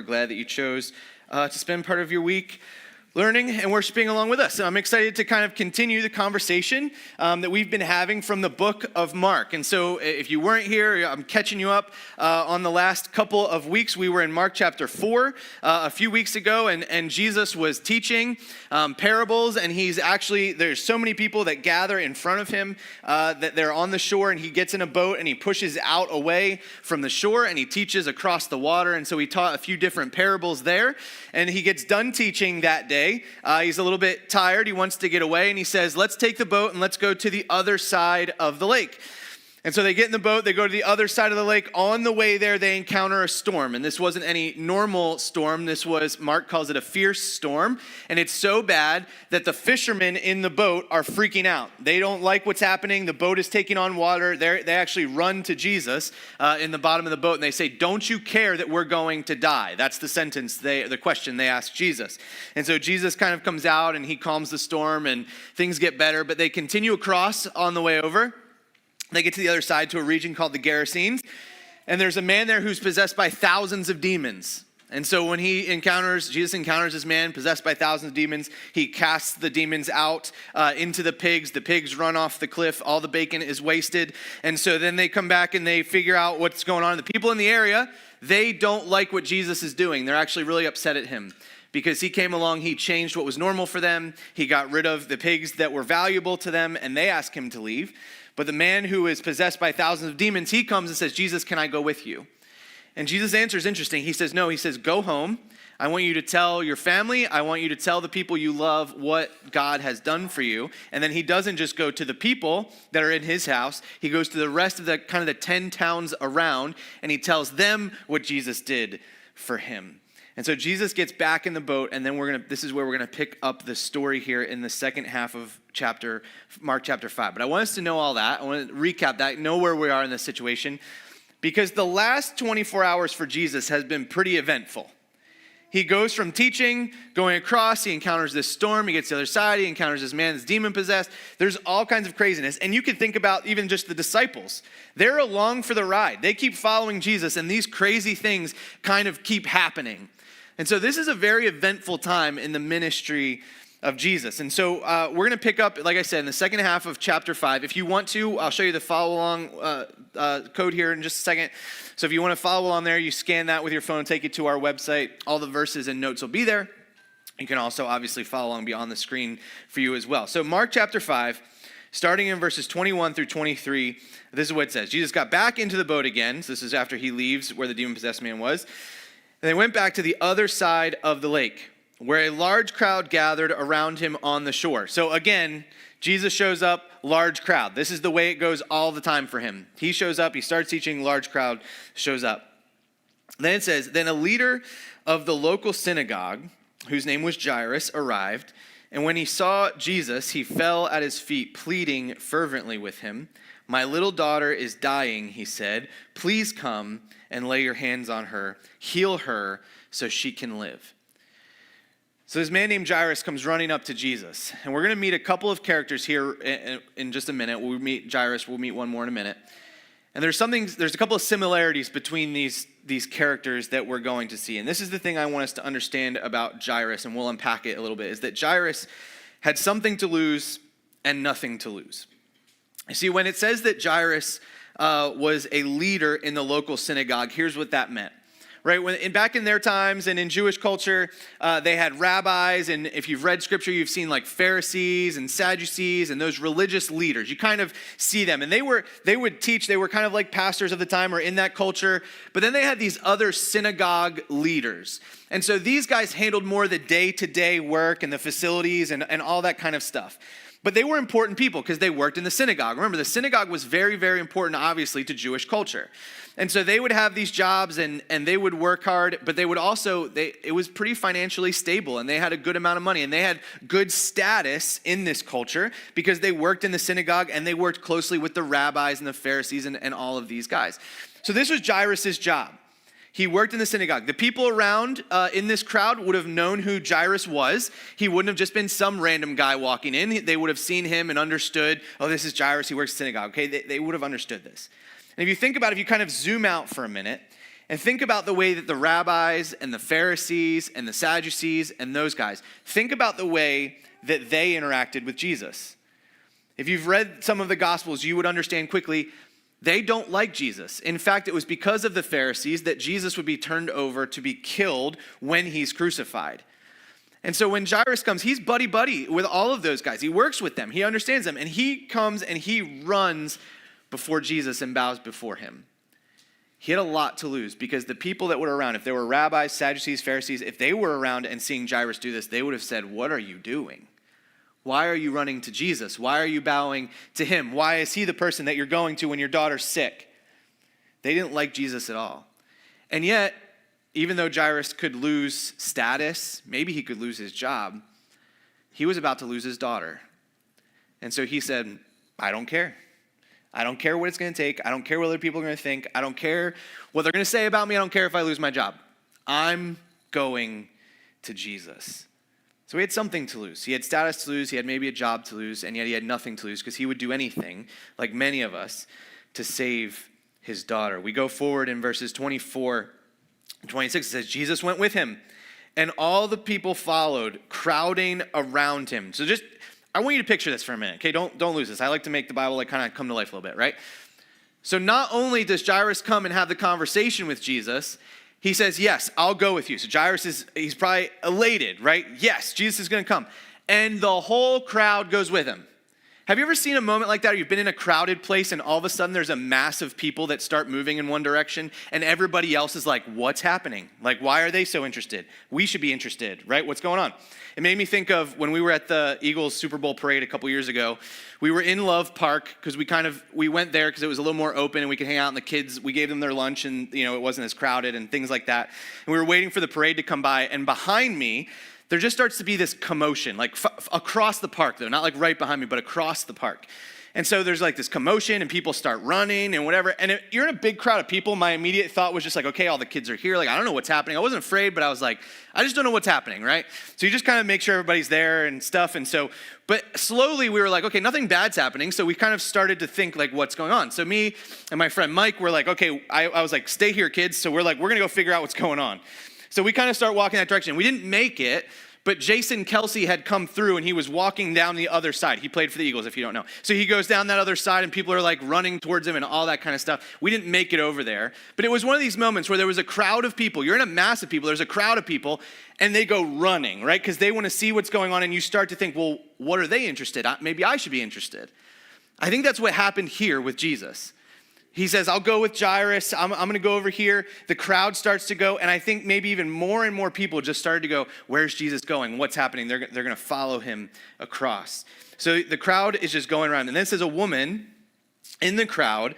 We're glad that you chose to spend part of your week learning and worshiping along with us. So I'm excited to kind of continue the conversation that we've been having from the book of Mark. And so if you weren't here, I'm catching you up on the last couple of weeks. We were in Mark chapter 4 a few weeks ago, and Jesus was teaching parables, and there's so many people that gather in front of him that they're on the shore, and he gets in a boat and he pushes out away from the shore and he teaches across the water. And so he taught a few different parables there, and he gets done teaching that day. He's a little bit tired. He wants to get away, and he says, let's take the boat and let's go to the other side of the lake. And so they get in the boat, they go to the other side of the lake. On the way there, they encounter a storm. And this wasn't any normal storm. This was, Mark calls it a fierce storm. And it's so bad that the fishermen in the boat are freaking out. They don't like what's happening. The boat is taking on water. They actually run to Jesus in the bottom of the boat, and they say, don't you care that we're going to die? That's the question they ask Jesus. And so Jesus kind of comes out and he calms the storm and things get better, but they continue across on the way over. They get to the other side to a region called the Gerasenes, and there's a man there who's possessed by thousands of demons. And so when Jesus encounters this man possessed by thousands of demons, he casts the demons out into the pigs. The pigs run off the cliff. All the bacon is wasted. And so then they come back and they figure out what's going on. The people in the area, they don't like what Jesus is doing. They're actually really upset at him, because he came along, he changed what was normal for them. He got rid of the pigs that were valuable to them, and they asked him to leave. But the man who is possessed by thousands of demons, he comes and says, Jesus, can I go with you? And Jesus' answer is interesting. He says, no, he says, go home. I want you to tell your family. I want you to tell the people you love what God has done for you. And then he doesn't just go to the people that are in his house. He goes to the rest of the 10 towns around, and he tells them what Jesus did for him. And so Jesus gets back in the boat, and then this is where we're going to pick up the story here in the second half of Mark chapter 5. But I want us to know all that. I want to recap that, know where we are in this situation, because the last 24 hours for Jesus has been pretty eventful. He goes from teaching, going across, he encounters this storm, he gets to the other side, he encounters this man that's demon-possessed. There's all kinds of craziness. And you can think about even just the disciples. They're along for the ride. They keep following Jesus, and these crazy things kind of keep happening. And so this is a very eventful time in the ministry of Jesus. And so we're going to pick up, like I said, in the second half of chapter 5. If you want to, I'll show you the follow-along code here in just a second. So if you want to follow along there, you scan that with your phone, take it to our website. All the verses and notes will be there. You can also obviously follow along, be on the screen for you as well. So Mark chapter 5, starting in verses 21 through 23, this is what it says. Jesus got back into the boat again. So this is after he leaves where the demon-possessed man was. And they went back to the other side of the lake, where a large crowd gathered around him on the shore. So again, Jesus shows up, large crowd. This is the way it goes all the time for him. He shows up, he starts teaching, large crowd shows up. Then it says, then a leader of the local synagogue, whose name was Jairus, arrived. And when he saw Jesus, he fell at his feet, pleading fervently with him. My little daughter is dying, he said. Please come and lay your hands on her, heal her so she can live. So this man named Jairus comes running up to Jesus. And we're going to meet a couple of characters here in just a minute. We'll meet Jairus, we'll meet one more in a minute. And there's a couple of similarities between these characters that we're going to see. And this is the thing I want us to understand about Jairus, and we'll unpack it a little bit, is that Jairus had something to lose and nothing to lose. You see, when it says that Jairus was a leader in the local synagogue, here's what that meant. Right, back in their times and in Jewish culture, they had rabbis, and if you've read scripture, you've seen like Pharisees and Sadducees and those religious leaders. You kind of see them, and they would teach. They were kind of like pastors of the time or in that culture. But then they had these other synagogue leaders, and so these guys handled more of the day-to-day work and the facilities and all that kind of stuff. But they were important people because they worked in the synagogue. Remember, the synagogue was very, very important, obviously, to Jewish culture. And so they would have these jobs and they would work hard, but they would also, it was pretty financially stable, and they had a good amount of money, and they had good status in this culture because they worked in the synagogue and they worked closely with the rabbis and the Pharisees and all of these guys. So this was Jairus' job. He worked in the synagogue. The people around in this crowd would have known who Jairus was. He wouldn't have just been some random guy walking in. They would have seen him and understood, oh, this is Jairus, he works in the synagogue. Okay, they would have understood this. And if you think about it, if you kind of zoom out for a minute And think about the way that the rabbis and the Pharisees and the Sadducees and those guys, think about the way that they interacted with Jesus. If you've read some of the Gospels, you would understand quickly, they don't like Jesus. In fact, it was because of the Pharisees that Jesus would be turned over to be killed when he's crucified. And so when Jairus comes, he's buddy-buddy with all of those guys. He works with them. He understands them. And he comes and he runs before Jesus and bows before him. He had a lot to lose because the people that were around, if there were rabbis, Sadducees, Pharisees, if they were around and seeing Jairus do this, they would have said, "What are you doing? Why are you running to Jesus? Why are you bowing to him? Why is he the person that you're going to when your daughter's sick?" They didn't like Jesus at all. And yet, even though Jairus could lose status, maybe he could lose his job, he was about to lose his daughter. And so he said, "I don't care. I don't care what it's going to take. I don't care what other people are going to think. I don't care what they're going to say about me. I don't care if I lose my job. I'm going to Jesus." So he had something to lose. He had status to lose. He had maybe a job to lose. And yet he had nothing to lose because he would do anything, like many of us, to save his daughter. We go forward in verses 24 and 26. It says, Jesus went with him, and all the people followed, crowding around him. So I want you to picture this for a minute, okay? Don't lose this. I like to make the Bible kind of come to life a little bit, right? So not only does Jairus come and have the conversation with Jesus, he says, "Yes, I'll go with you." So Jairus he's probably elated, right? Yes, Jesus is going to come. And the whole crowd goes with him. Have you ever seen a moment like that? Or you've been in a crowded place and all of a sudden there's a mass of people that start moving in one direction and everybody else is like, "What's happening? Like, why are they so interested? We should be interested, right? What's going on?" It made me think of when we were at the Eagles Super Bowl parade a couple years ago. We were in Love Park because we went there because it was a little more open and we could hang out, and the kids, we gave them their lunch and it wasn't as crowded and things like that. And we were waiting for the parade to come by, and behind me, there just starts to be this commotion, like across the park though, not like right behind me, but across the park. And so there's like this commotion and people start running and whatever. And if you're in a big crowd of people, my immediate thought was just like, okay, all the kids are here. Like, I don't know what's happening. I wasn't afraid, but I was like, I just don't know what's happening, right? So you just kind of make sure everybody's there and stuff. And so, but slowly we were like, okay, nothing bad's happening. So we kind of started to think like, what's going on? So me and my friend Mike were like, okay, I was like, stay here, kids. So we're like, we're going to go figure out what's going on. So we kind of start walking that direction. We didn't make it, but Jason Kelsey had come through and he was walking down the other side. He played for the Eagles, if you don't know. So he goes down that other side and people are like running towards him and all that kind of stuff. We didn't make it over there. But it was one of these moments where there was a crowd of people. You're in a mass of people. There's a crowd of people and they go running, right? Because they want to see what's going on, and you start to think, well, what are they interested in? Maybe I should be interested. I think that's what happened here with Jesus. He says, I'll go with Jairus. I'm going to go over here. The crowd starts to go. And I think maybe even more and more people just started to go, where's Jesus going? What's happening? They're going to follow him across. So the crowd is just going around. And then it says a woman in the crowd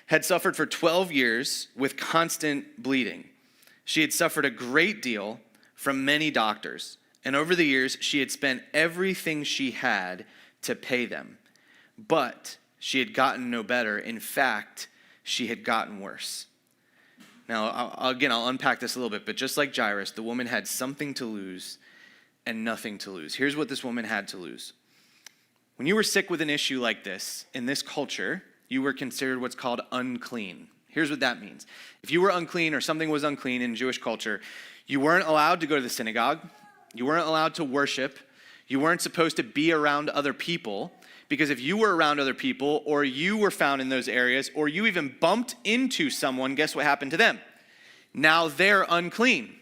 had suffered for 12 years with constant bleeding. She had suffered a great deal from many doctors. And over the years, she had spent everything she had to pay them. But she had gotten no better. In fact, she had gotten worse. Now, I'll unpack this a little bit, but just like Jairus, the woman had something to lose and nothing to lose. Here's what this woman had to lose. When you were sick with an issue like this, in this culture, you were considered what's called unclean. Here's what that means. If you were unclean or something was unclean in Jewish culture, you weren't allowed to go to the synagogue. You weren't allowed to worship. You weren't supposed to be around other people. Because if you were around other people, or you were found in those areas, or you even bumped into someone, guess what happened to them? Now they're unclean.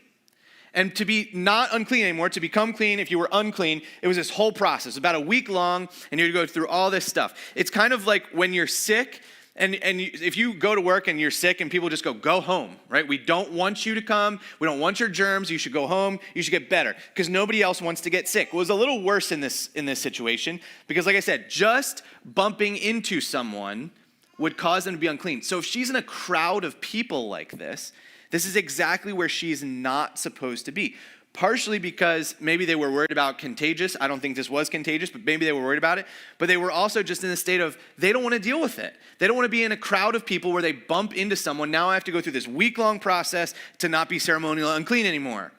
And to be not unclean anymore, to become clean, if you were unclean, it was this whole process, about a week long, and you would go through all this stuff. It's kind of like when you're sick, if you go to work and you're sick and people just go home, right? We don't want you to come. We don't want your germs. You should go home. You should get better, because nobody else wants to get sick. Well, it was a little worse in this situation because, like I said, just bumping into someone would cause them to be unclean. So if she's in a crowd of people like this is exactly where she's not supposed to be. Partially because maybe they were worried about contagious. I don't think this was contagious, but maybe they were worried about it. But they were also just in a state of, they don't want to deal with it. They don't want to be in a crowd of people where they bump into someone. Now I have to go through this week-long process to not be ceremonially unclean anymore.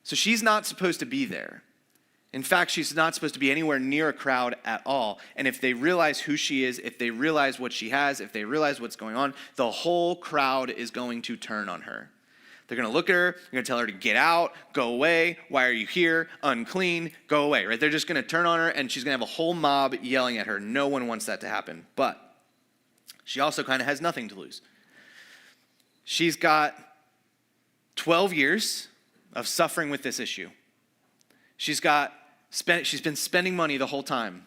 So she's not supposed to be there. In fact, she's not supposed to be anywhere near a crowd at all. And if they realize who she is, if they realize what she has, if they realize what's going on, the whole crowd is going to turn on her. They're going to look at her, they're going to tell her to get out, go away, why are you here, unclean, go away, right? They're just going to turn on her, and she's going to have a whole mob yelling at her. No one wants that to happen. But she also kind of has nothing to lose. She's got 12 years of suffering with this issue. She's been spending money the whole time.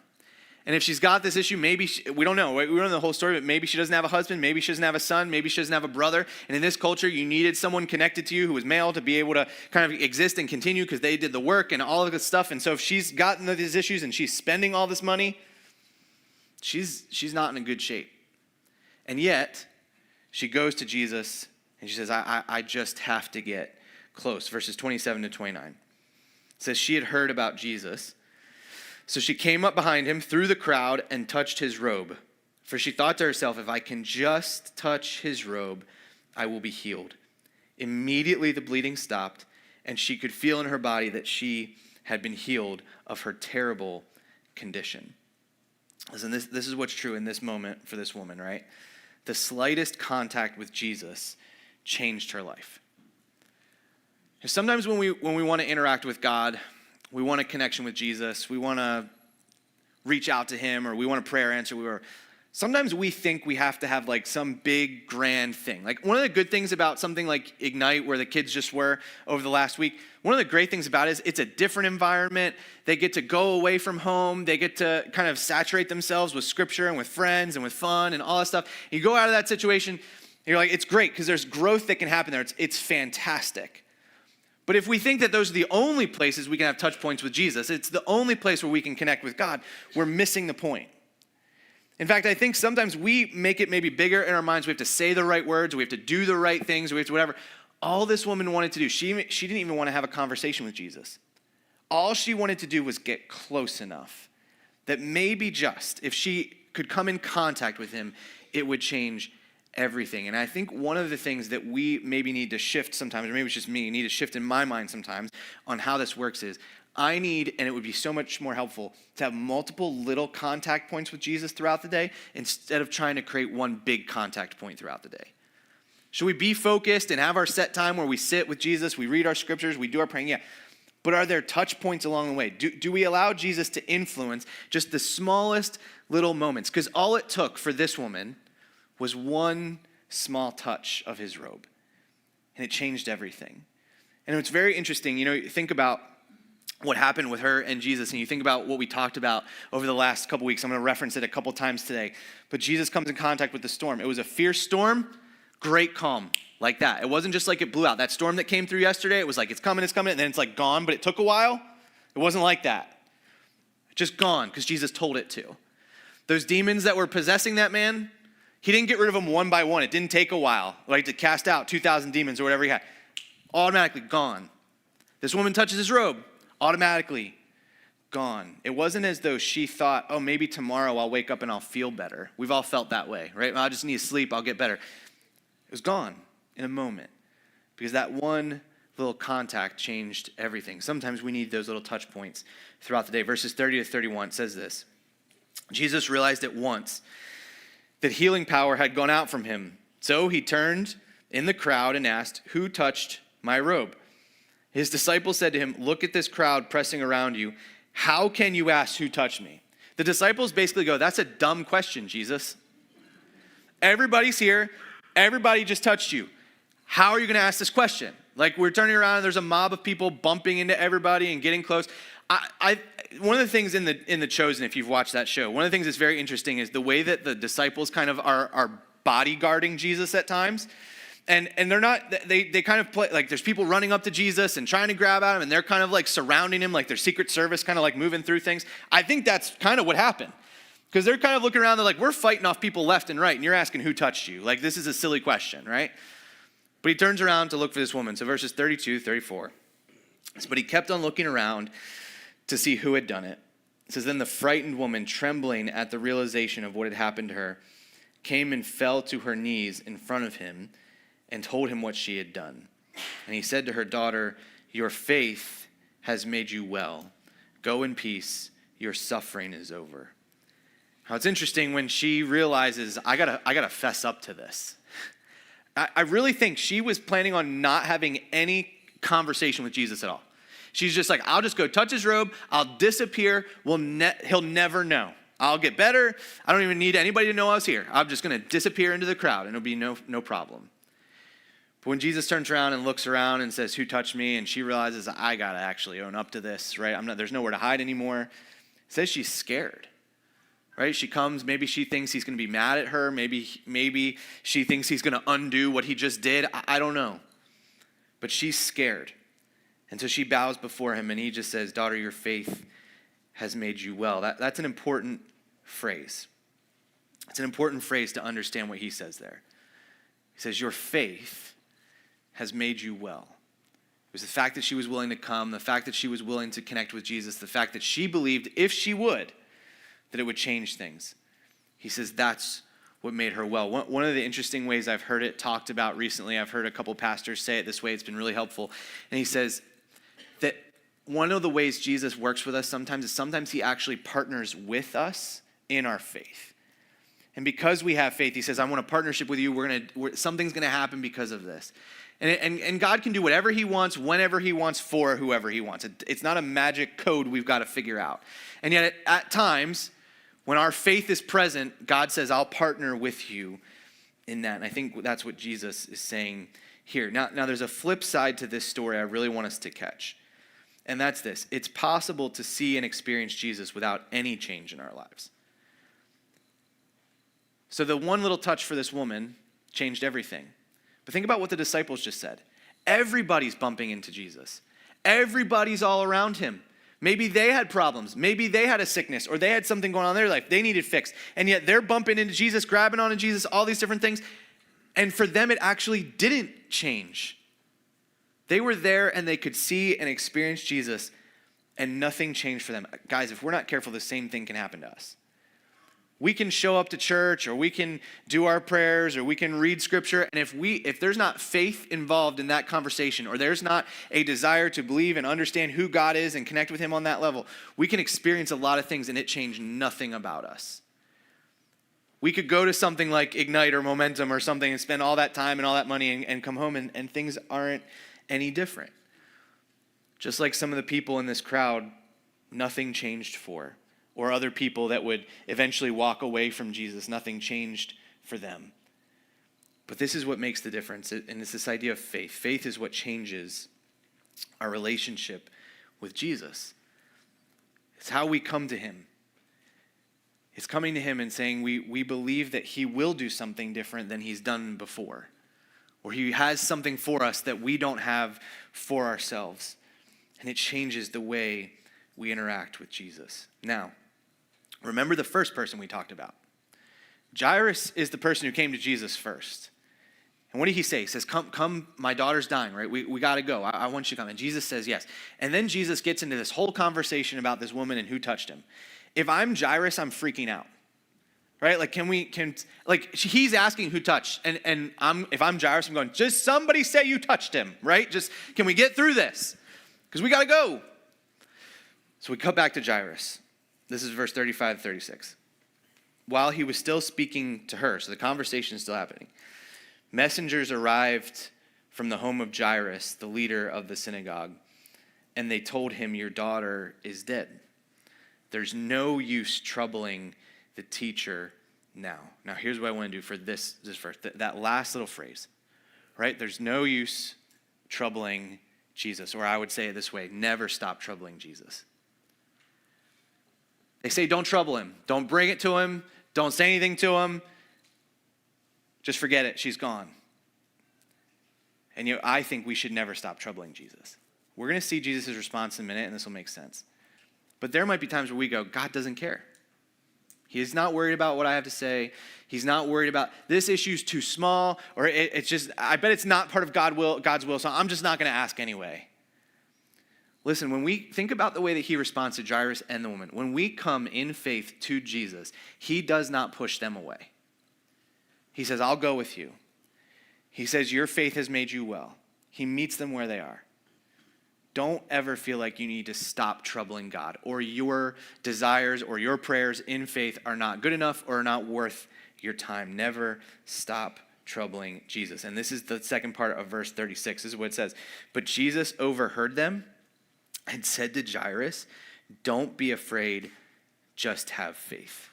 And if she's got this issue, maybe, we don't know. We don't know the whole story, but maybe she doesn't have a husband, maybe she doesn't have a son, maybe she doesn't have a brother. And in this culture, you needed someone connected to you who was male to be able to kind of exist and continue because they did the work and all of this stuff. And so if she's gotten these issues and she's spending all this money, she's not in a good shape. And yet, she goes to Jesus and she says, I just have to get close. Verses 27 to 29. It says she had heard about Jesus. So she came up behind him through the crowd and touched his robe. For she thought to herself, if I can just touch his robe, I will be healed. Immediately the bleeding stopped, and she could feel in her body that she had been healed of her terrible condition. Listen, this is what's true in this moment for this woman, right? The slightest contact with Jesus changed her life. Sometimes when we want to interact with God, we want a connection with Jesus, we want to reach out to him, or we want a prayer answer. Sometimes we think we have to have like some big grand thing. Like one of the good things about something like Ignite, where the kids just were over the last week, one of the great things about it is it's a different environment. They get to go away from home. They get to kind of saturate themselves with scripture and with friends and with fun and all that stuff. You go out of that situation, and you're like, it's great because there's growth that can happen there. It's fantastic. But if we think that those are the only places we can have touch points with Jesus, it's the only place where we can connect with God, we're missing the point. In fact, I think sometimes we make it maybe bigger in our minds. We have to say the right words, we have to do the right things, we have to whatever. All this woman wanted to do, she didn't even want to have a conversation with Jesus. All she wanted to do was get close enough that maybe just, if she could come in contact with him, it would change everything. And I think one of the things that we maybe need to shift sometimes, or maybe it's just me, need to shift in my mind sometimes on how this works is, I need, and it would be so much more helpful, to have multiple little contact points with Jesus throughout the day instead of trying to create one big contact point throughout the day. Should we be focused and have our set time where we sit with Jesus, we read our scriptures, we do our praying? Yeah. But are there touch points along the way? Do we allow Jesus to influence just the smallest little moments? Because all it took for this woman was one small touch of his robe. And it changed everything. And it's very interesting, you think about what happened with her and Jesus, and you think about what we talked about over the last couple weeks. I'm going to reference it a couple times today. But Jesus comes in contact with the storm. It was a fierce storm, great calm, like that. It wasn't just like it blew out. That storm that came through yesterday, it was like, it's coming, and then it's like gone, but it took a while. It wasn't like that. Just gone, because Jesus told it to. Those demons that were possessing that man, he didn't get rid of them one by one. It didn't take a while, like to cast out 2,000 demons or whatever he had. Automatically gone. This woman touches his robe, automatically gone. It wasn't as though she thought, oh, maybe tomorrow I'll wake up and I'll feel better. We've all felt that way, right? I just need to sleep, I'll get better. It was gone in a moment because that one little contact changed everything. Sometimes we need those little touch points throughout the day. Verses 30 to 31 says this. Jesus realized at once that healing power had gone out from him. So he turned in the crowd and asked, who touched my robe? His disciples said to him, look at this crowd pressing around you. How can you ask who touched me? The disciples basically go, that's a dumb question, Jesus. Everybody's here. Everybody just touched you. How are you going to ask this question? Like we're turning around and there's a mob of people bumping into everybody and getting close. One of the things in the Chosen, if you've watched that show, one of the things that's very interesting is the way that the disciples kind of are bodyguarding Jesus at times. And they're not, they kind of play, like there's people running up to Jesus and trying to grab at him, and they're kind of like surrounding him like their Secret Service, kind of like moving through things. I think that's kind of what happened. Because they're kind of looking around, they're like, we're fighting off people left and right, and you're asking who touched you. Like, this is a silly question, right? But he turns around to look for this woman. So verses 32, 34. But he kept on looking around to see who had done it. It says, then the frightened woman, trembling at the realization of what had happened to her, came and fell to her knees in front of him and told him what she had done. And he said to her, daughter, your faith has made you well. Go in peace. Your suffering is over. Now, it's interesting when she realizes, I gotta fess up to this. I really think she was planning on not having any conversation with Jesus at all. She's just like, I'll just go touch his robe. I'll disappear. He'll never know. I'll get better. I don't even need anybody to know I was here. I'm just going to disappear into the crowd, and it'll be no problem. But when Jesus turns around and looks around and says, who touched me? And she realizes, I got to actually own up to this, right? There's nowhere to hide anymore. It says she's scared, right? She comes, maybe she thinks he's going to be mad at her. Maybe she thinks he's going to undo what he just did. I don't know. But she's scared. And so she bows before him, and he just says, daughter, your faith has made you well. That's an important phrase. It's an important phrase to understand what he says there. He says, your faith has made you well. It was the fact that she was willing to come, the fact that she was willing to connect with Jesus, the fact that she believed, if she would, that it would change things. He says that's what made her well. One of the interesting ways I've heard it talked about recently, I've heard a couple pastors say it this way, it's been really helpful. And he says that one of the ways Jesus works with us sometimes he actually partners with us in our faith. And because we have faith, he says, I want a partnership with you. Something's going to happen because of this. And God can do whatever he wants, whenever he wants, for whoever he wants. It's not a magic code we've got to figure out. And yet at times, when our faith is present, God says, I'll partner with you in that. And I think that's what Jesus is saying here. Now there's a flip side to this story I really want us to catch. And that's this. It's possible to see and experience Jesus without any change in our lives. So the one little touch for this woman changed everything. But think about what the disciples just said. Everybody's bumping into Jesus. Everybody's all around him. Maybe they had problems. Maybe they had a sickness or they had something going on in their life. They needed fixed. And yet they're bumping into Jesus, grabbing onto Jesus, all these different things. And for them, it actually didn't change. They were there and they could see and experience Jesus and nothing changed for them. Guys, if we're not careful, the same thing can happen to us. We can show up to church or we can do our prayers or we can read scripture. And if there's not faith involved in that conversation or there's not a desire to believe and understand who God is and connect with him on that level, we can experience a lot of things and it changed nothing about us. We could go to something like Ignite or Momentum or something and spend all that time and all that money and come home and things aren't any different. Just like some of the people in this crowd, nothing changed for. Or other people that would eventually walk away from Jesus. Nothing changed for them. But this is what makes the difference, and it's this idea of faith. Faith is what changes our relationship with Jesus. It's how we come to him. It's coming to him and saying we believe that he will do something different than he's done before. Or he has something for us that we don't have for ourselves. And it changes the way we interact with Jesus. Now, remember the first person we talked about. Jairus is the person who came to Jesus first. And what did he say? He says, come, my daughter's dying, right? We got to go. I want you to come. And Jesus says yes. And then Jesus gets into this whole conversation about this woman and who touched him. If I'm Jairus, I'm freaking out, right? Like, he's asking who touched. And if I'm Jairus, I'm going, just somebody say you touched him, right? Just, can we get through this? Because we got to go. So we cut back to Jairus. This is verse 35, 36. While he was still speaking to her, so the conversation is still happening, messengers arrived from the home of Jairus, the leader of the synagogue, and they told him, your daughter is dead. There's no use troubling the teacher now. Now, here's what I want to do for this verse, that last little phrase, right? There's no use troubling Jesus, or I would say it this way, never stop troubling Jesus. They say, don't trouble him. Don't bring it to him. Don't say anything to him. Just forget it. She's gone. And I think we should never stop troubling Jesus. We're going to see Jesus' response in a minute, and this will make sense. But there might be times where we go, God doesn't care. He's not worried about what I have to say. He's not worried about this issue's too small, or it's just, I bet it's not part of God's will, so I'm just not going to ask anyway. Listen, when we think about the way that he responds to Jairus and the woman, when we come in faith to Jesus, he does not push them away. He says, I'll go with you. He says, your faith has made you well. He meets them where they are. don't ever feel like you need to stop troubling God, or your desires or your prayers in faith are not good enough or are not worth your time. Never stop troubling Jesus. And this is the second part of verse 36. This is what it says. But Jesus overheard them and said to Jairus, don't be afraid, just have faith.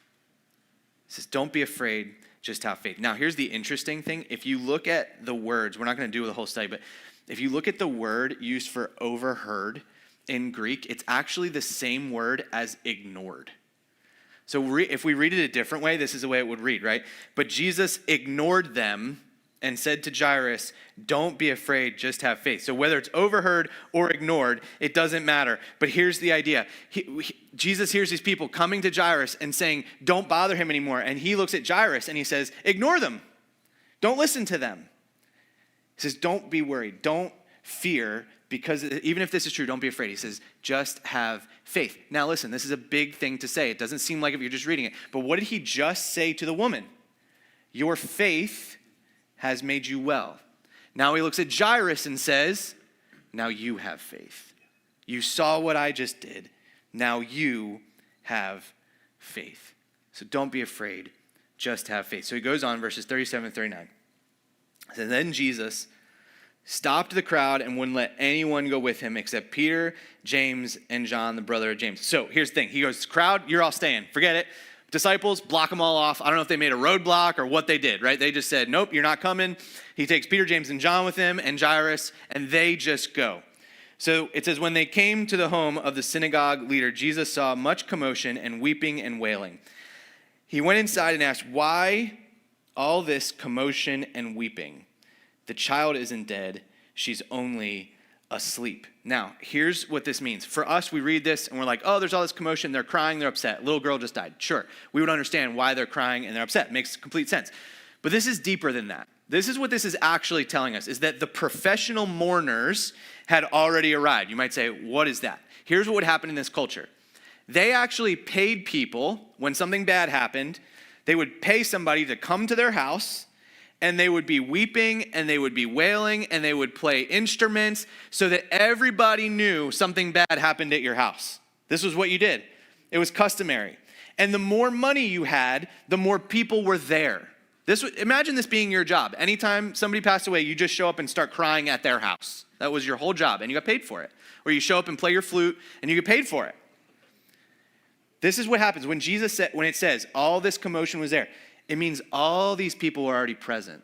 It says, don't be afraid, just have faith. Now, here's the interesting thing. If you look at the words, we're not going to do the whole study, but if you look at the word used for overheard in Greek, it's actually the same word as ignored. So if we read it a different way, this is the way it would read, right? But Jesus ignored them and said to Jairus, don't be afraid, just have faith. So whether it's overheard or ignored, it doesn't matter. But here's the idea. Jesus hears these people coming to Jairus and saying, don't bother him anymore. And he looks at Jairus and he says, ignore them. Don't listen to them. He says, don't be worried. Don't fear, because even if this is true, don't be afraid. He says, just have faith. Now listen, this is a big thing to say. It doesn't seem like if you're just reading it. But what did he just say to the woman? Your faith has made you well. Now he looks at Jairus and says, now you have faith. You saw what I just did. Now you have faith. So don't be afraid, just have faith. So he goes on, verses 37 and 39. So then Jesus stopped the crowd and wouldn't let anyone go with him except Peter, James, and John, the brother of James. So here's the thing. He goes, crowd, you're all staying. Forget it. Disciples, block them all off. I don't know if they made a roadblock or what they did, right? They just said, nope, you're not coming. He takes Peter, James, and John with him, and Jairus, and they just go. So it says, when they came to the home of the synagogue leader, Jesus saw much commotion and weeping and wailing. He went inside and asked, why all this commotion and weeping? The child isn't dead. She's only asleep. Now, here's what this means. For us, we read this and we're like, oh, there's all this commotion. They're crying. They're upset. Little girl just died. Sure. We would understand why they're crying and they're upset. It makes complete sense. But this is deeper than that. This is what this is actually telling us, is that the professional mourners had already arrived. You might say, what is that? Here's what would happen in this culture. They actually paid people, when something bad happened, they would pay somebody to come to their house, and they would be weeping, and they would be wailing, and they would play instruments so that everybody knew something bad happened at your house. This was what you did. It was customary. And the more money you had, the more people were there. Imagine this being your job. Anytime somebody passed away, you just show up and start crying at their house. That was your whole job, and you got paid for it. Or you show up and play your flute, and you get paid for it. This is what happens when Jesus said, when it says all this commotion was there. It means all these people were already present.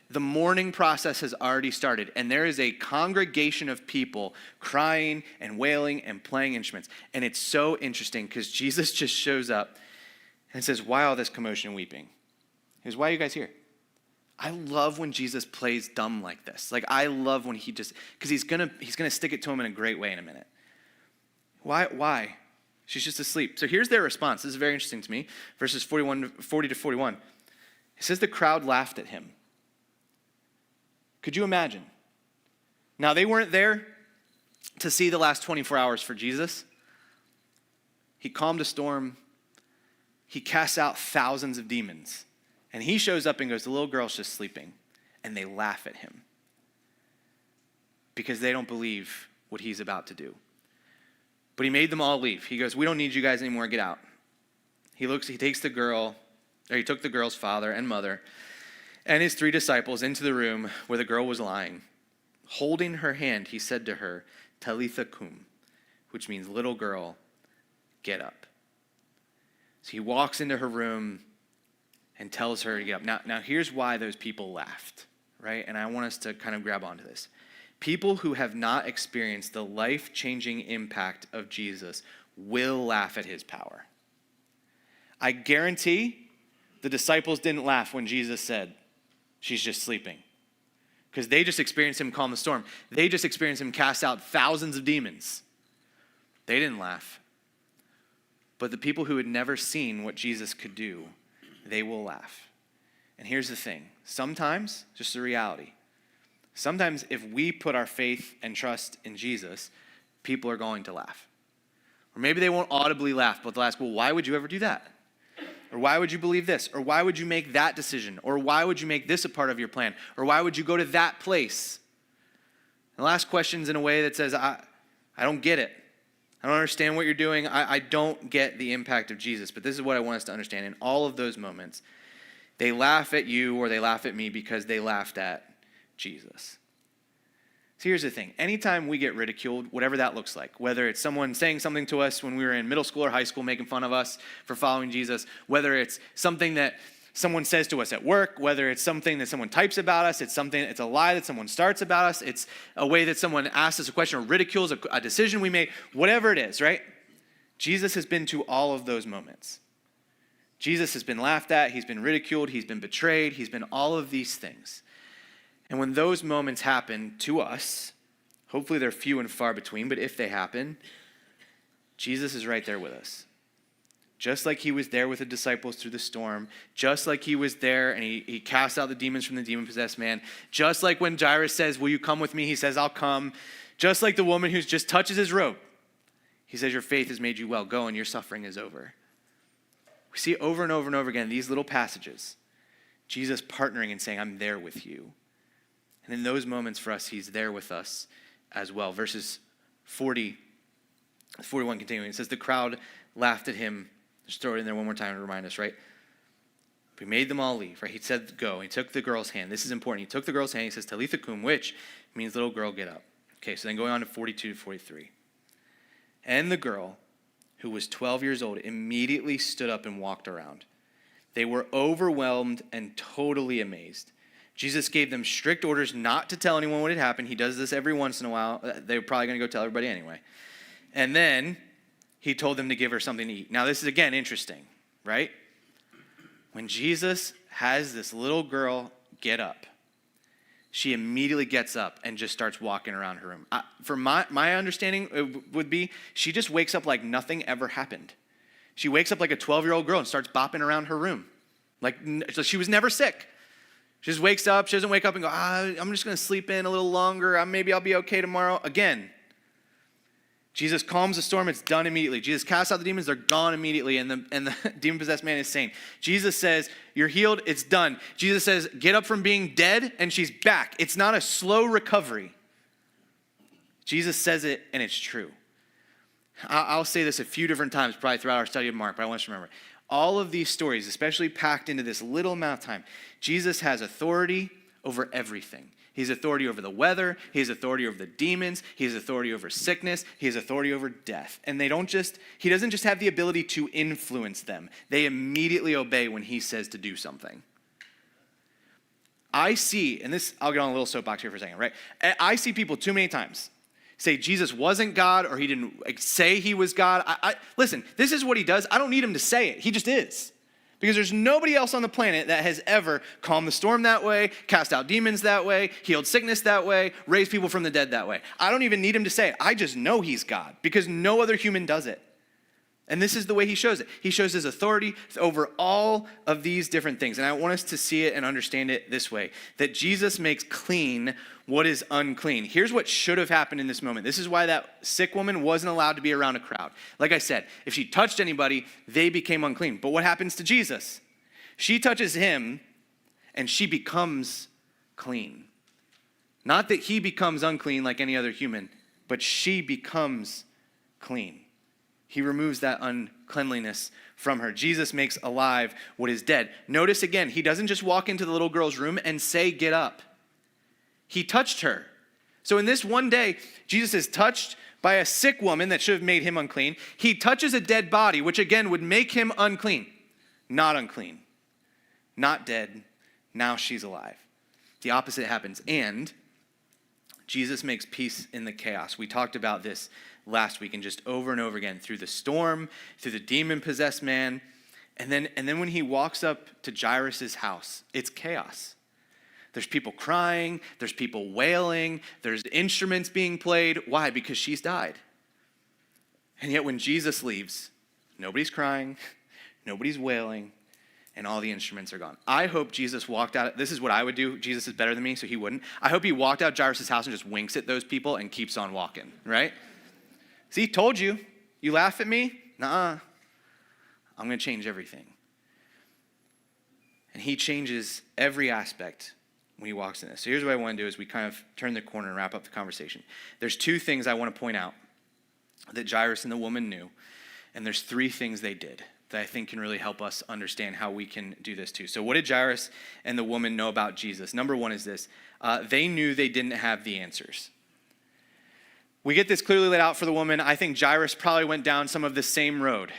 The mourning process has already started, and there is a congregation of people crying and wailing and playing instruments. And it's so interesting because Jesus just shows up and says, why all this commotion and weeping? He goes, why are you guys here? I love when Jesus plays dumb like this. Like, I love when he just, because he's gonna stick it to him in a great way in a minute. Why? She's just asleep. So here's their response. This is very interesting to me. Verses 40 to 41. It says the crowd laughed at him. Could you imagine? Now, they weren't there to see the last 24 hours for Jesus. He calmed a storm. He casts out thousands of demons. And he shows up and goes, the little girl's just sleeping. And they laugh at him because they don't believe what he's about to do. But he made them all leave. He goes, we don't need you guys anymore. Get out. He took the girl's father and mother and his 3 disciples into the room where the girl was lying. Holding her hand, he said to her, Talitha cum, which means little girl, get up. So he walks into her room and tells her to get up. Now here's why those people laughed, right? And I want us to kind of grab onto this. People who have not experienced the life-changing impact of Jesus will laugh at his power. I guarantee the disciples didn't laugh when Jesus said, she's just sleeping. Because they just experienced him calm the storm. They just experienced him cast out thousands of demons. They didn't laugh. But the people who had never seen what Jesus could do, they will laugh. And here's the thing. Sometimes, just the reality, sometimes if we put our faith and trust in Jesus, people are going to laugh. Or maybe they won't audibly laugh, but they'll ask, well, why would you ever do that? Or why would you believe this? Or why would you make that decision? Or why would you make this a part of your plan? Or why would you go to that place? And they'll ask questions in a way that says, I don't get it. I don't understand what you're doing. I don't get the impact of Jesus. But this is what I want us to understand. In all of those moments, they laugh at you or they laugh at me because they laughed at Jesus. So here's the thing. Anytime we get ridiculed, whatever that looks like, whether it's someone saying something to us when we were in middle school or high school making fun of us for following Jesus, whether it's something that someone says to us at work, whether it's something that someone types about us, it's a lie that someone starts about us, it's a way that someone asks us a question or ridicules a decision we made, whatever it is, right? Jesus has been to all of those moments. Jesus has been laughed at, he's been ridiculed, he's been betrayed, he's been all of these things. And when those moments happen to us, hopefully they're few and far between, but if they happen, Jesus is right there with us. Just like he was there with the disciples through the storm, just like he was there and he cast out the demons from the demon-possessed man, just like when Jairus says, will you come with me? He says, I'll come. Just like the woman who just touches his robe. He says, your faith has made you well. Go and your suffering is over. We see over and over and over again these little passages, Jesus partnering and saying, I'm there with you. And in those moments for us, he's there with us as well. Verses 41 continuing, it says, the crowd laughed at him. Just throw it in there one more time to remind us, right? We made them all leave, right? He said, go. He took the girl's hand. This is important. He took the girl's hand. He says, Talitha cum, which means little girl, get up. Okay, so then going on to 42 to 43. And the girl, who was 12 years old, immediately stood up and walked around. They were overwhelmed and totally amazed. Jesus gave them strict orders not to tell anyone what had happened. He does this every once in a while. They were probably going to go tell everybody anyway. And then he told them to give her something to eat. Now, this is, again, interesting, right? When Jesus has this little girl get up, she immediately gets up and just starts walking around her room. For my understanding would be she just wakes up like nothing ever happened. She wakes up like a 12-year-old girl and starts bopping around her room. Like so she was never sick. She just wakes up. She doesn't wake up and go, I'm just going to sleep in a little longer. Maybe I'll be okay tomorrow. Again, Jesus calms the storm, it's done immediately. Jesus casts out the demons, they're gone immediately, and the demon-possessed man is sane. Jesus says, you're healed, it's done. Jesus says, get up from being dead, and she's back. It's not a slow recovery. Jesus says it, and it's true. I'll say this a few different times probably throughout our study of Mark, but I want us to remember. All of these stories, especially packed into this little amount of time, Jesus has authority over everything. He has authority over the weather. He has authority over the demons. He has authority over sickness. He has authority over death. And he doesn't just have the ability to influence them. They immediately obey when he says to do something. I see, and this, I'll get on a little soapbox here for a second, right? I see people too many times say Jesus wasn't God or he didn't say he was God. Listen, this is what he does. I don't need him to say it. He just is. Because there's nobody else on the planet that has ever calmed the storm that way, cast out demons that way, healed sickness that way, raised people from the dead that way. I don't even need him to say it. I just know he's God because no other human does it. And this is the way he shows it. He shows his authority over all of these different things. And I want us to see it and understand it this way, that Jesus makes clean what is unclean. Here's what should have happened in this moment. This is why that sick woman wasn't allowed to be around a crowd. Like I said, if she touched anybody, they became unclean. But what happens to Jesus? She touches him and she becomes clean. Not that he becomes unclean like any other human, but she becomes clean. He removes that uncleanliness from her. Jesus makes alive what is dead. Notice again, he doesn't just walk into the little girl's room and say, get up. He touched her. So in this one day, Jesus is touched by a sick woman that should have made him unclean. He touches a dead body, which again would make him unclean. Not unclean. Not dead. Now she's alive. The opposite happens. And Jesus makes peace in the chaos. We talked about this last week and just over and over again through the storm, through the demon-possessed man. And then when he walks up to Jairus' house, it's chaos. There's people crying, there's people wailing, there's instruments being played. Why? Because she's died. And yet when Jesus leaves, nobody's crying, nobody's wailing, and all the instruments are gone. I hope Jesus walked out. This is what I would do. Jesus is better than me, so he wouldn't. I hope he walked out Jairus' house and just winks at those people and keeps on walking, right? See, told you. You laugh at me? Nuh-uh. I'm going to change everything. And he changes every aspect when he walks in this. So here's what I want to do is we kind of turn the corner and wrap up the conversation. There's two things I want to point out that Jairus and the woman knew. And there's three things they did that I think can really help us understand how we can do this too. So what did Jairus and the woman know about Jesus? Number one is this. They knew they didn't have the answers. We get this clearly laid out for the woman. I think Jairus probably went down some of the same road.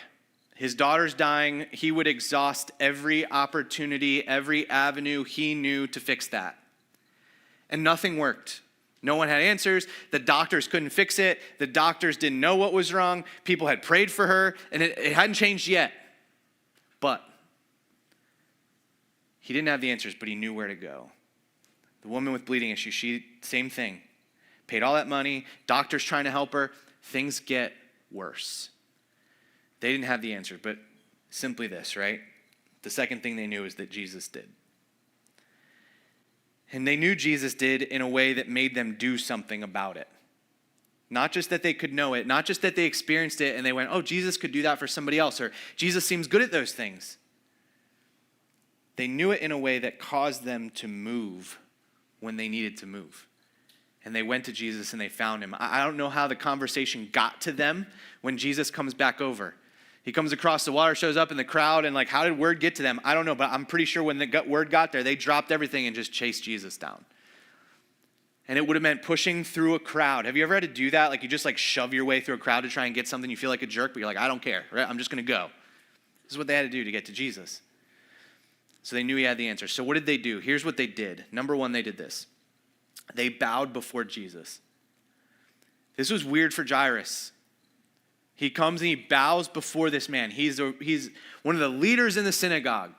His daughter's dying. He would exhaust every opportunity, every avenue he knew to fix that. And nothing worked. No one had answers. The doctors couldn't fix it. The doctors didn't know what was wrong. People had prayed for her, and it hadn't changed yet. But he didn't have the answers, but he knew where to go. The woman with bleeding issues, same thing. Paid all that money, doctors trying to help her. Things get worse. They didn't have the answers, but simply this, right? The second thing they knew is that Jesus did. And they knew Jesus did in a way that made them do something about it. Not just that they could know it, not just that they experienced it and they went, oh, Jesus could do that for somebody else, or Jesus seems good at those things. They knew it in a way that caused them to move when they needed to move. And they went to Jesus and they found him. I don't know how the conversation got to them when Jesus comes back over. He comes across the water, shows up in the crowd, and how did word get to them? I don't know, but I'm pretty sure when the word got there, they dropped everything and just chased Jesus down. And it would have meant pushing through a crowd. Have you ever had to do that? You just shove your way through a crowd to try and get something. You feel like a jerk, but you're like, I don't care, right? I'm just going to go. This is what they had to do to get to Jesus. So they knew he had the answer. So what did they do? Here's what they did. Number one, they did this. They bowed before Jesus. This was weird for Jairus. He comes and he bows before this man. He's one of the leaders in the synagogue.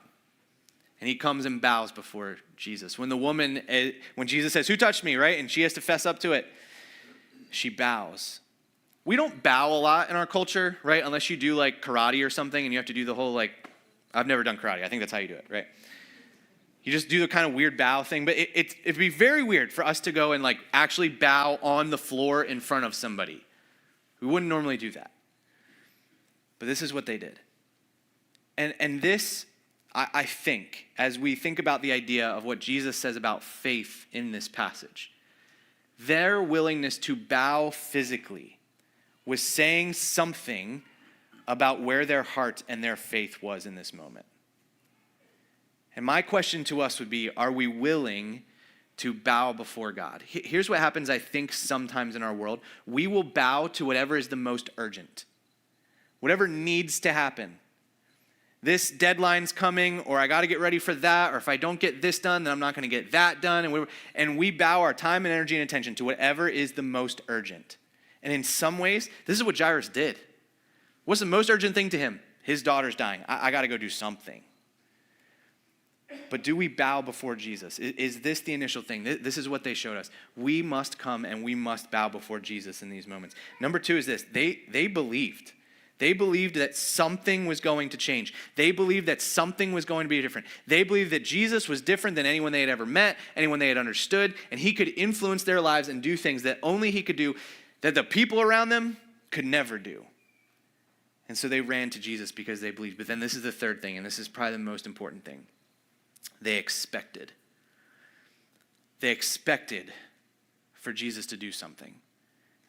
And he comes and bows before Jesus. When Jesus says, who touched me, right? And she has to fess up to it. She bows. We don't bow a lot in our culture, right? Unless you do karate or something and you have to do the whole I've never done karate. I think that's how you do it, right? You just do the kind of weird bow thing. But it'd be very weird for us to go and actually bow on the floor in front of somebody. We wouldn't normally do that. But this is what they did. And this, I think, as we think about the idea of what Jesus says about faith in this passage, their willingness to bow physically was saying something about where their heart and their faith was in this moment. And my question to us would be, are we willing to bow before God? Here's what happens, I think, sometimes in our world. We will bow to whatever is the most urgent. Whatever needs to happen. This deadline's coming, or I got to get ready for that, or if I don't get this done, then I'm not going to get that done. And we bow our time and energy and attention to whatever is the most urgent. And in some ways, this is what Jairus did. What's the most urgent thing to him? His daughter's dying. I got to go do something. But do we bow before Jesus? Is this the initial thing? This is what they showed us. We must come and we must bow before Jesus in these moments. Number two is this. They believed. They believed that something was going to change. They believed that something was going to be different. They believed that Jesus was different than anyone they had ever met, anyone they had understood, and he could influence their lives and do things that only he could do, that the people around them could never do. And so they ran to Jesus because they believed. But then this is the third thing, and this is probably the most important thing. They expected. They expected for Jesus to do something.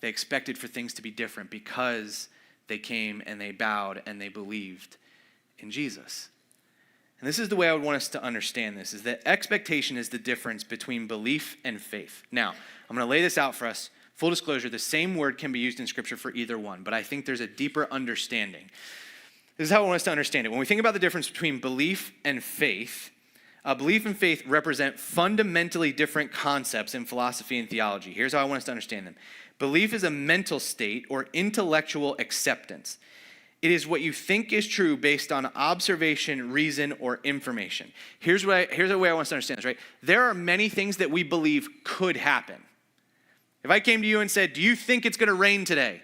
They expected for things to be different because they came and they bowed and they believed in Jesus. And this is the way I would want us to understand this, is that expectation is the difference between belief and faith. Now, I'm going to lay this out for us. Full disclosure, the same word can be used in Scripture for either one, but I think there's a deeper understanding. This is how I want us to understand it. When we think about the difference between belief and faith, belief and faith represent fundamentally different concepts in philosophy and theology. Here's how I want us to understand them. Belief is a mental state or intellectual acceptance. It is what you think is true based on observation, reason, or information. Here's the way I want us to understand this, right? There are many things that we believe could happen. If I came to you and said, do you think it's going to rain today?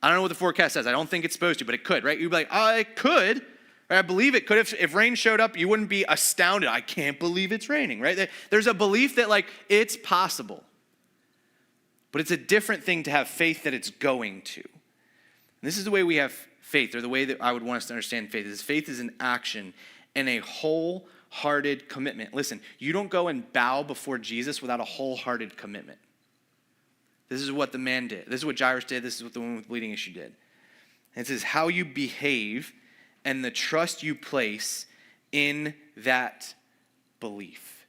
I don't know what the forecast says. I don't think it's supposed to, but it could, right? You'd be like, it could. Right? I believe it could. If rain showed up, you wouldn't be astounded. I can't believe it's raining, right? There's a belief that it's possible. But it's a different thing to have faith that it's going to. And this is the way we have faith, or the way that I would want us to understand faith, is faith is an action and a wholehearted commitment. Listen, you don't go and bow before Jesus without a wholehearted commitment. This is what the man did. This is what Jairus did. This is what the woman with bleeding issue did. And it says how you behave and the trust you place in that belief.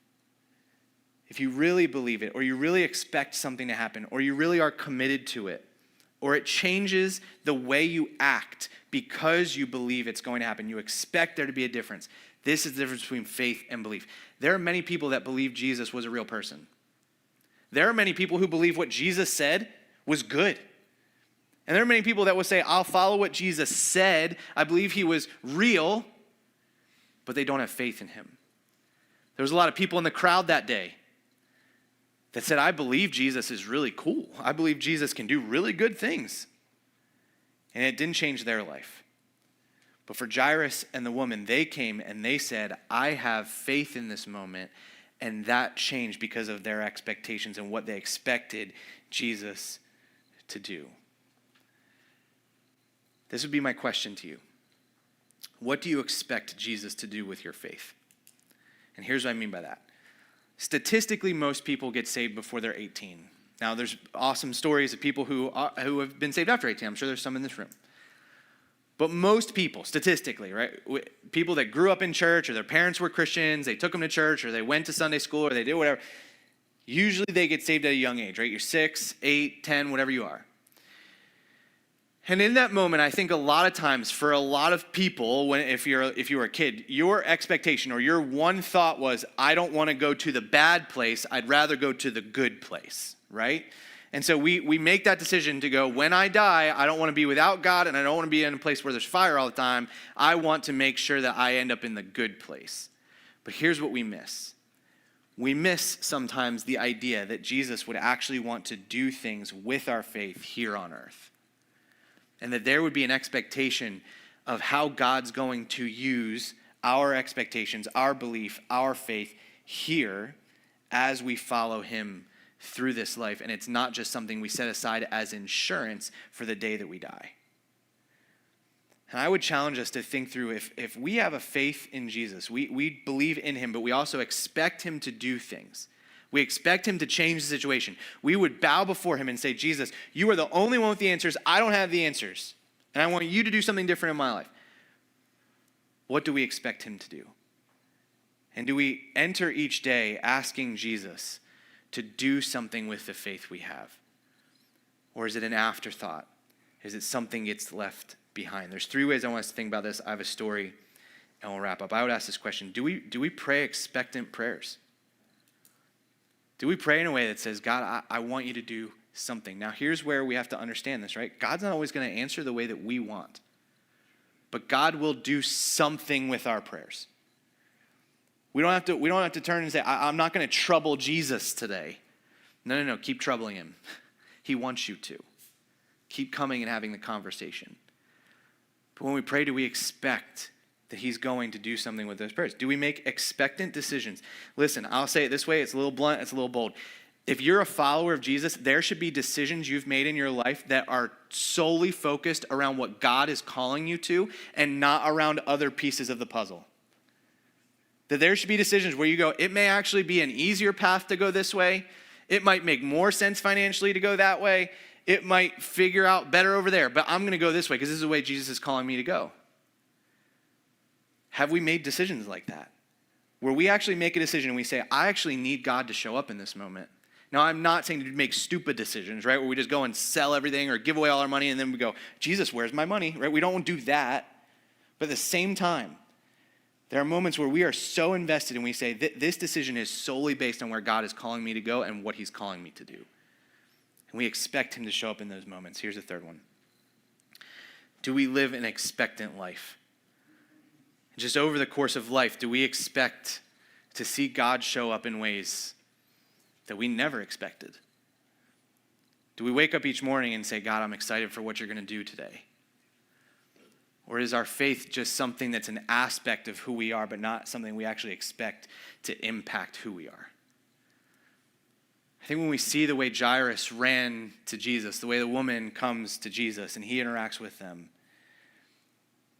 If you really believe it, or you really expect something to happen, or you really are committed to it, or it changes the way you act because you believe it's going to happen, you expect there to be a difference. This is the difference between faith and belief. There are many people that believe Jesus was a real person. There are many people who believe what Jesus said was good. And there are many people that will say, I'll follow what Jesus said. I believe he was real, but they don't have faith in him. There was a lot of people in the crowd that day that said, I believe Jesus is really cool. I believe Jesus can do really good things. And it didn't change their life. But for Jairus and the woman, they came and they said, I have faith in this moment. And that changed because of their expectations and what they expected Jesus to do. This would be my question to you. What do you expect Jesus to do with your faith? And here's what I mean by that. Statistically, most people get saved before they're 18. Now, there's awesome stories of people who have been saved after 18. I'm sure there's some in this room. But most people, statistically, right, people that grew up in church or their parents were Christians, they took them to church or they went to Sunday school or they did whatever, usually they get saved at a young age, right? You're 6, 8, 10, whatever you are. And in that moment, I think a lot of times for a lot of people, if you were a kid, your expectation or your one thought was, I don't want to go to the bad place, I'd rather go to the good place, right? And so we make that decision to go, when I die, I don't want to be without God and I don't want to be in a place where there's fire all the time. I want to make sure that I end up in the good place. But here's what we miss. We miss sometimes the idea that Jesus would actually want to do things with our faith here on earth. And that there would be an expectation of how God's going to use our expectations, our belief, our faith here as we follow him through this life. And it's not just something we set aside as insurance for the day that we die. And I would challenge us to think through if we have a faith in Jesus, we believe in him, but we also expect him to do things. We expect him to change the situation. We would bow before him and say, Jesus, you are the only one with the answers. I don't have the answers. And I want you to do something different in my life. What do we expect him to do? And do we enter each day asking Jesus to do something with the faith we have? Or is it an afterthought? Is it something gets left behind? There's 3 ways I want us to think about this. I have a story and we'll wrap up. I would ask this question. Do we pray expectant prayers? Do we pray in a way that says, God, I want you to do something? Now, here's where we have to understand this, right? God's not always going to answer the way that we want. But God will do something with our prayers. We don't have to turn and say, I'm not going to trouble Jesus today. No. Keep troubling him. He wants you to. Keep coming and having the conversation. But when we pray, do we expect that he's going to do something with those prayers? Do we make expectant decisions? Listen, I'll say it this way. It's a little blunt. It's a little bold. If you're a follower of Jesus, there should be decisions you've made in your life that are solely focused around what God is calling you to and not around other pieces of the puzzle. That there should be decisions where you go, it may actually be an easier path to go this way. It might make more sense financially to go that way. It might figure out better over there, but I'm going to go this way because this is the way Jesus is calling me to go. Have we made decisions like that? Where we actually make a decision and we say, I actually need God to show up in this moment. Now, I'm not saying to make stupid decisions, right? Where we just go and sell everything or give away all our money and then we go, Jesus, where's my money, right? We don't do that. But at the same time, there are moments where we are so invested and we say, this decision is solely based on where God is calling me to go and what he's calling me to do. And we expect him to show up in those moments. Here's the third one. Do we live an expectant life? Just over the course of life, do we expect to see God show up in ways that we never expected? Do we wake up each morning and say, God, I'm excited for what you're going to do today? Or is our faith just something that's an aspect of who we are, but not something we actually expect to impact who we are? I think when we see the way Jairus ran to Jesus, the way the woman comes to Jesus and he interacts with them,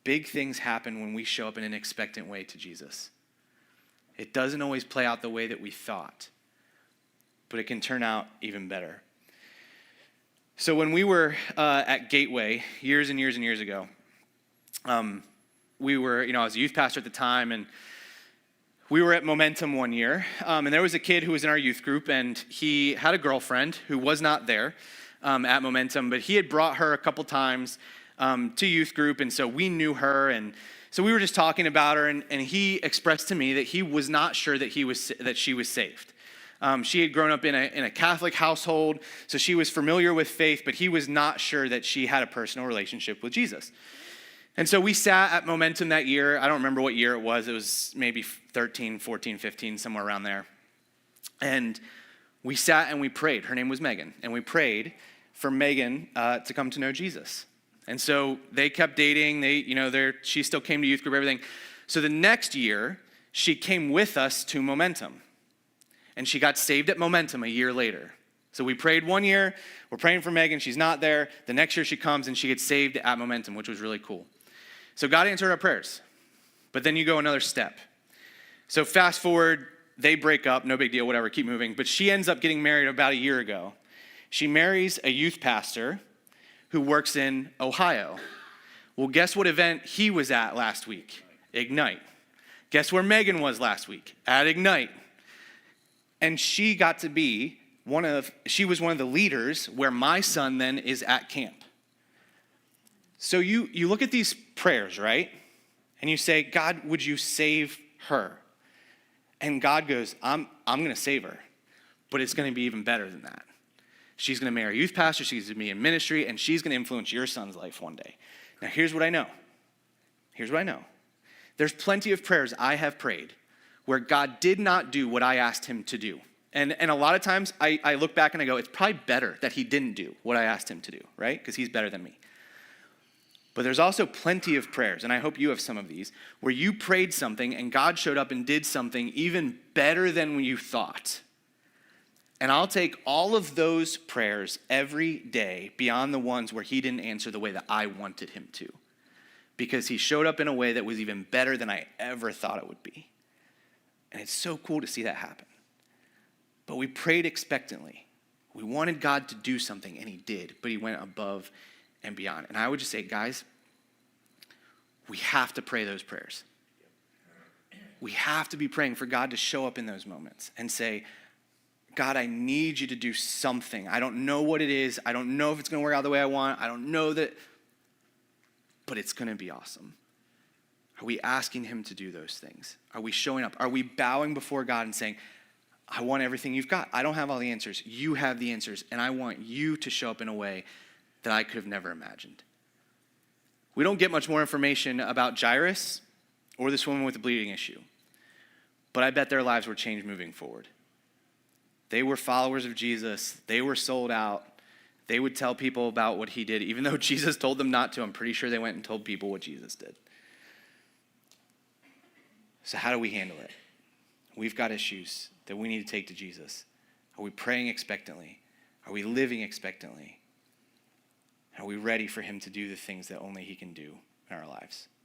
big things happen when we show up in an expectant way to Jesus. It doesn't always play out the way that we thought, but it can turn out even better. So when we were at Gateway years and years and years ago, we were, I was a youth pastor at the time, and we were at Momentum one year, and there was a kid who was in our youth group, and he had a girlfriend who was not there at Momentum, but he had brought her a couple times to youth group, and so we knew her, and so we were just talking about her, and he expressed to me that he was not sure that she was saved. She had grown up in a Catholic household, so she was familiar with faith, but he was not sure that she had a personal relationship with Jesus. And so we sat at Momentum that year. I don't remember what year it was. It was maybe 13, 14, 15, somewhere around there. And we sat and we prayed. Her name was Megan. And we prayed for Megan to come to know Jesus. And so they kept dating. She still came to youth group, everything. So the next year, she came with us to Momentum. And she got saved at Momentum a year later. So we prayed one year. We're praying for Megan. She's not there. The next year she comes and she gets saved at Momentum, which was really cool. So God answered our prayers. But then you go another step. So fast forward, they break up. No big deal, whatever, keep moving. But she ends up getting married about a year ago. She marries a youth pastor who works in Ohio. Well, guess what event he was at last week? Ignite. Guess where Megan was last week? At Ignite. And she got to be she was one of the leaders where my son then is at camp. So you look at these prayers, right? And you say, God, would you save her? And God goes, I'm going to save her, but it's going to be even better than that. She's going to marry a youth pastor, she's going to be in ministry, and she's going to influence your son's life one day. Now, here's what I know. There's plenty of prayers I have prayed where God did not do what I asked him to do. And a lot of times I look back and I go, it's probably better that he didn't do what I asked him to do, right? Because he's better than me. But there's also plenty of prayers, and I hope you have some of these, where you prayed something and God showed up and did something even better than you thought. And I'll take all of those prayers every day beyond the ones where he didn't answer the way that I wanted him to, because he showed up in a way that was even better than I ever thought it would be. And it's so cool to see that happen. But we prayed expectantly. We wanted God to do something, and he did, but he went above and beyond. And I would just say, guys, we have to pray those prayers. We have to be praying for God to show up in those moments and say, God, I need you to do something. I don't know what it is. I don't know if it's going to work out the way I want. I don't know that, but it's going to be awesome. Are we asking him to do those things? Are we showing up? Are we bowing before God and saying, I want everything you've got. I don't have all the answers. You have the answers, and I want you to show up in a way that I could have never imagined. We don't get much more information about Jairus or this woman with the bleeding issue, but I bet their lives were changed moving forward. They were followers of Jesus. They were sold out. They would tell people about what he did. Even though Jesus told them not to, I'm pretty sure they went and told people what Jesus did. So how do we handle it? We've got issues that we need to take to Jesus. Are we praying expectantly? Are we living expectantly? Are we ready for him to do the things that only he can do in our lives?